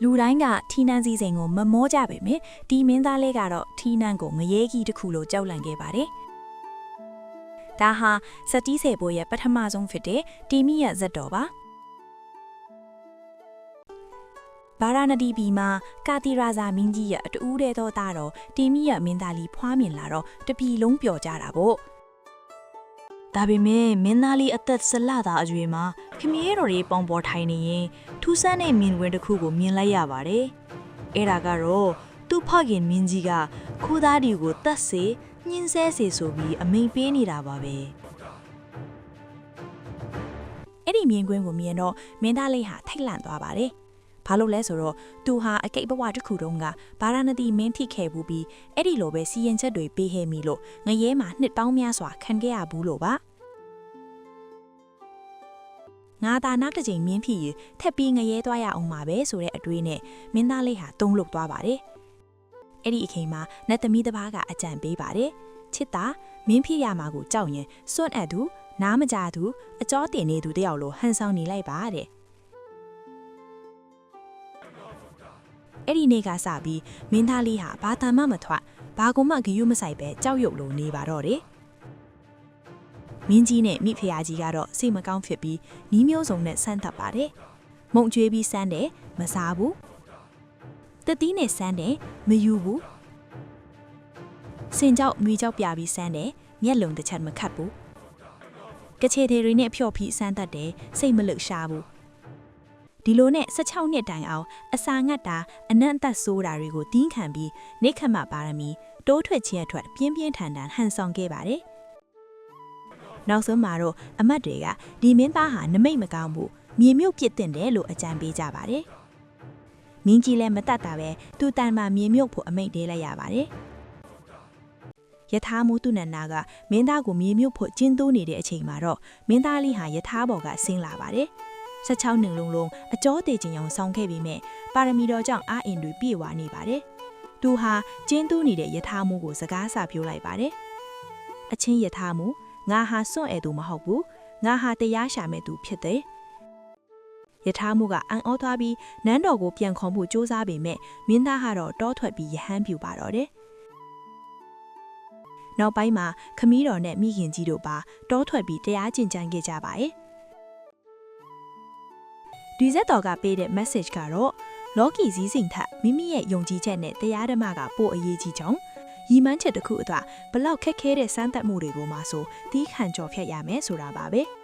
လူတိုင်းကထီနန်းစည်းစိမ်ကိုမမောကြပေမဲ့ဒီမင်းသားလေးကတော့ထီနန်းကိုငရဲကြီးတစ်ခုလိုကြောက်လန့်ခဲ့ပါတယ်။ဒါဟာစတီးဆယ်ဘိုးရဲ့ပထမဆုံးဖြစ်တဲ့တီမီရဲ့ဇက်တော်ပါ။ဘာရာနဒီဘီမှာကာတီရာဇာမင်းကြီးရဲ့အတူးတဲ့သောသားတော်တီမီရဲ့မင်းသားလေးဖွားမြင်လာတော့တပြည်လုံးပျော်ကြတာပေါ့။ဒါပေမဲ့မင်းသားလေးအသက်ဆလတာအရွယ်မှာခမည်းတော်တွေပေါင်ပေါ်ထိုင်နေရင်ထူးဆန်းတဲ့မြင်ကွင်းတစ်ခုကိုမြင်လိုက်ရပါတယ်။အဲ့ဒါကတော့သူ့ဖခင်မင်းကြီးကခိုးသားတွေကိုတတ်စေညှင်းဆဲစေဆိုပြီးအမိန်ပေးနေတာပါပဲ။အဲ့ဒီမြင်ကွင်းကိုမြင်တော့မင်းသားလေးဟာထိတ်လန့်သွားပါတယ်။ဘာလို့လဲဆိုတော့သူဟာအကိတ်ဘဝတစ်ခုတုန်းကဘာရာနတိမင်းထိခဲ့ဘူးပြီးအဲ့ဒီလိုပဲစီရင်ချက်တွေပေးခဲ့မိလို့ငရဲမှာနှစ်ပေါင်းများစွာခံခဲ့ရဘူးလို့ပါငါသာနောက်တစ်ချိန်မြင်းဖြစ်ရင်ထက်ပြီးငရဲသွားရအောင်ပါပဲဆိုတဲ့အတွေးနဲ့မင်းသားလေးဟာတုံးလုသွားပါတယ်အဲ့ဒီအချိန်မှာနတ်သမီးတစ်ပါးကအကြံပေးပါတယ်ချစ်တာမင်းဖြစ်ရမှာကိုကြောက်ရင်စွန့်အပ်သူနားမကြသူအကြောတင်နေသူတယောက်လိုဟန်ဆောင်နေလိုက်ပါတဲ့အဲ့ဒီနေ့ကစပြီးမင်းသားလေးဟာဘာတမ်းမှမထွက်ဘာကုမှဂယုမဆိုင်ပဲကြောက်ရွံ့လို့နေပါတော့တယ်မင်းကြီးနဲ့မိဖုရားကြီးကတော့စိတ်မကောင်းဖြစ်ပြီးနီးမျိုးစုံနဲ့ဆန်းသက်ပါတယ်မုံကျွေးပြီးဆန်းတယ်မစားဘူးတတိနဲ့ဆန်းတယ်မယူဘူးစင်ကြောက်မြွေကြောက်ပြပြီးဆန်းတယ်မျက်လုံးတစ်ချက်မခတ်ဘူးကချေသေးတွေနဲ့ဖြော့ပြီးဆန်းသက်တယ်စိတ်မလွတ်ရှားဘူးဒီလိုနဲ့16နှစ်တိုင်အောင်အစာငတ်တာအနံ့အသက်ဆိုးတာတွေကိုတင်းခံပြီးနေခတ်မှပါရမီတိုးထွက်ခြင်းအထွက်ပြင်းပြင်းထန်ထန်ဟန်ဆောင်ခဲ့ပါတယ်နောက်ဆုံးမှာတော့အမတ်တွေကဒီမင်းသားဟာနမိတ်မကောင်းဘူးမြေမြုပ်ပြစ်တင်တယ်လို့အကြံပေးကြပါတယ်မင်းကြီးလည်းမတတ်တာပဲသူတန်မာမြေမြုပ်ဖို့အမိန့်ပေးလိုက်ရပါတယ်ယထာမူသူနန္နာကမင်းသားကိုမြေမြုပ်ဖို့ကျင်းတိုးနေတဲ့အချိန်မှာတော့မင်းသားလေးဟာယထာဘော်ကဆင်းလာပါတယ်16နှစ်လုံးအကျော်သေးခြင်းအောင်ဆောင်ခဲ့ပြီးမြဲပါရမီတော်ကြောင့်အာအင်တွေပြည့်ဝနေပါတယ်သူဟာကျင်းတိုးနေတဲ့ယထာမူကိုစကားဆပြောလိုက်ပါတယ်အချင်းယထာမူငါဟာစွန့်အဲသူမဟုတ်ဘူးငါဟာတရားရှာမဲ့သူဖြစ်တယ်ယထာမှုကအံ့ဩသွားပြီးနန်းတော်ကိုပြန်ခေါ်ဖို့ကြိုးစားပေမဲ့မင်းသားကတော့တောထွက်ပြီးရဟန်းပြူပါတော့တယ်နောက်ပိုင်းမှာခမည်းတော်နဲ့မိခင်ကြီးတို့ပါတောထွက်ပြီးတရားကျင့်ကြံခဲ့ကြပါရဲ့ဒီဇက်တော်ကပေးတဲ့ message ကတော့လောကီစည်းစိမ်ထက်မိမိရဲ့ယုံကြည်ချက်နဲ့တရားဓမ္မကပိုအရေးကြီးကြောင်းရီမန်းချက်တစ်ခုအတွက်ဘလောက်ခက်ခဲတဲ့စမ်းသပ်မှုတွေကိုမှဆိုတီးခံကြော်ဖြတ်ရမယ်ဆိုတာပါပဲ။